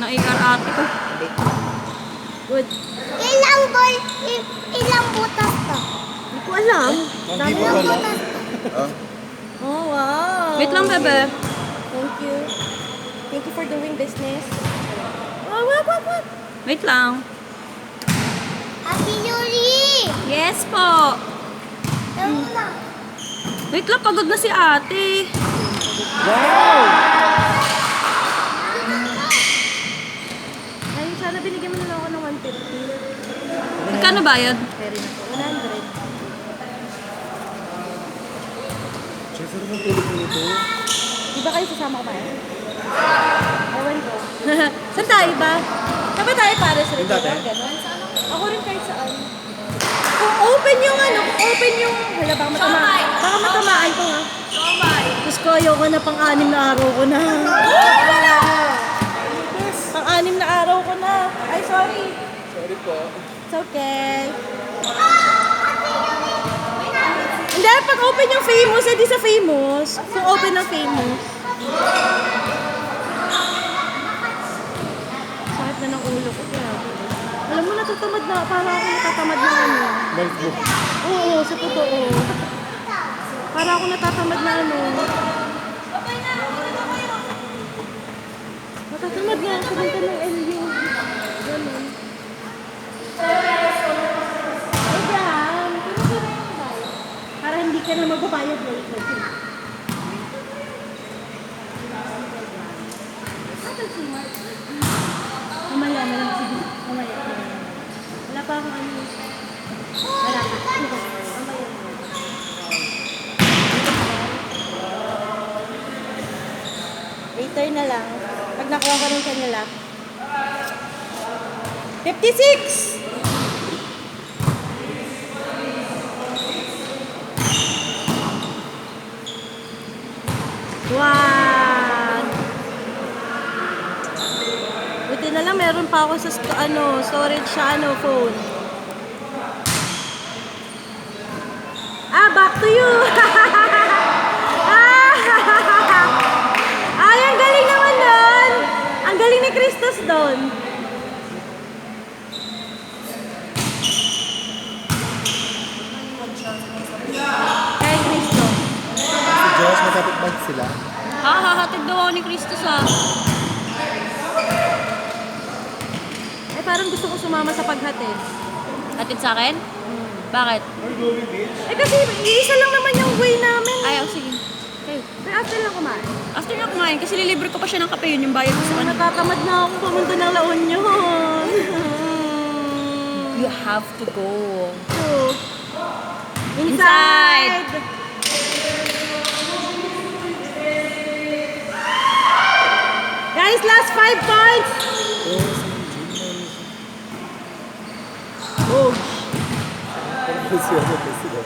ng AR ate ko. Good. Ilang butas to? Hindi ko alam. Dami Ilang lang. butas to? Oh, wow. Wait lang, bebe. Thank you. Thank you for doing business. Oh, what? Wait lang. Ate Yuri! Yes po. Tama na. Wait lang, pagod na si ate. Ay, sana binigyan mo nila ako ng 150. Magkano bayad? Pwede na to. 100. Siyempre naman tulog mo nito. Di ba kayo sasama ko ba? Ewan ko. Saan tayo ba? Saan ba tayo para sa restaurant? Ganon? Ako rin kahit saan. Kung open yung open yung... Hala, baka matamaan. Baka matamaan ko ha. Diyos ko, ayoko na pang-anim na araw ko na. Pang-anim na araw ko na. Ay, sorry. Sorry po. It's okay. Hindi, pag open yung famous, hindi sa famous. Kung open ng famous. Sakit na ng ulo ko. Grabe. Alam mo, natatamad na. Parang ako natatamad na ano. Balik mo. Oo, sa totoo. Parang ako natatamad na ano. Natatamad nga ako kumanta ng LU. Ganun. Abraham, kumusta na yung bayo? Para hindi ka na magbabayad later. Atal si Mark. Mamaya na lang sige. Mamaya. Wala pa akong ano. Wala pa. Mamaya. Later na lang. Pag nakuha ko ng kanila. 56! One. Buti na lang meron pa ako sa storage sa phone. Back to you. Ay, ang galing naman doon. Ang galing ni Christos doon. Kay Cristo. Si Josh, magkapit-bag sila. Hahatid daw ako ni Cristo sa... Ay, parang gusto ko sumama sa paghatid. Hatid sa akin? Bakit? Eh, kasi iisa lang naman yung way namin. Ay, sige. Okay. Pero after lang kumain. After na kumain, kasi lilibre ko pa siya ng kape, yun yung bayad ko sa kanya. Natatamad na ako pumunta ng La Union. You have to go. Inside! Guys, last 5 points! Oh, Kasi sila.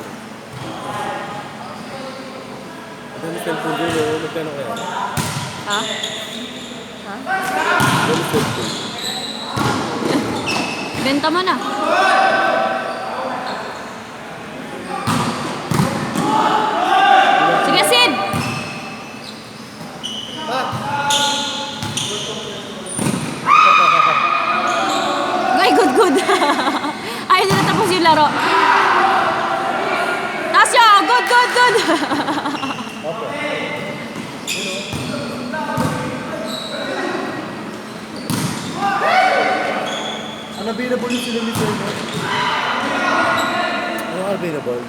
At ang cellphone dito, magkano kaya? Ha? Ano cellphone? Benta mo na. Sige, Sid! Ay, good. Ay, hindi na tapos yung laro. Tasya, good. Ano available yung sila ni Sir? Ano available?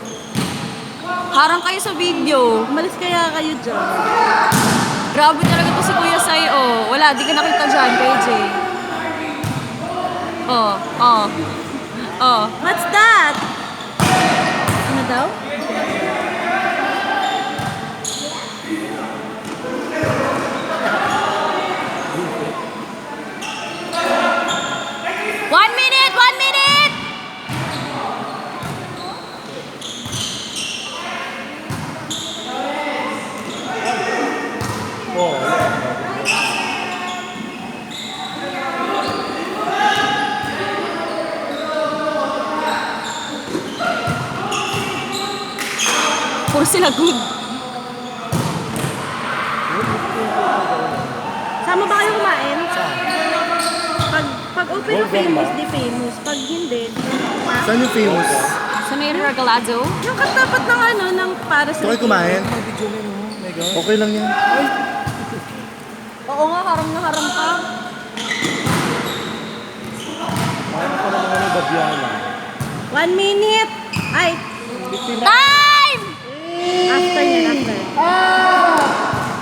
Harang kayo sa video. umalis kaya kayo dyan. Grabe talaga to si Kuya Sai, oh. Wala, di ka nakita dyan, KJ. Oh. What's that? Ano daw? One minute! Puro sila good. Sama ba kayo kumain? open o famous, di famous. Pag hindi, di Saan yung famous? Sa may regalado. yung katapat ng ano, ng para sa... Gusto kayo kumain? Okay lang yan. Oo nga, harang na harang ka. Paano ko naman ano babyana? 1 minute! Ay! Time! After yan, after.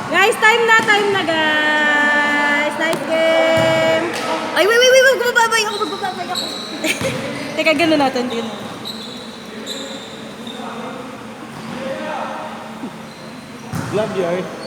Guys, time na guys! Nice game! Ay, wait, magbababay ako. Teka, gano'n natin din. Love yard.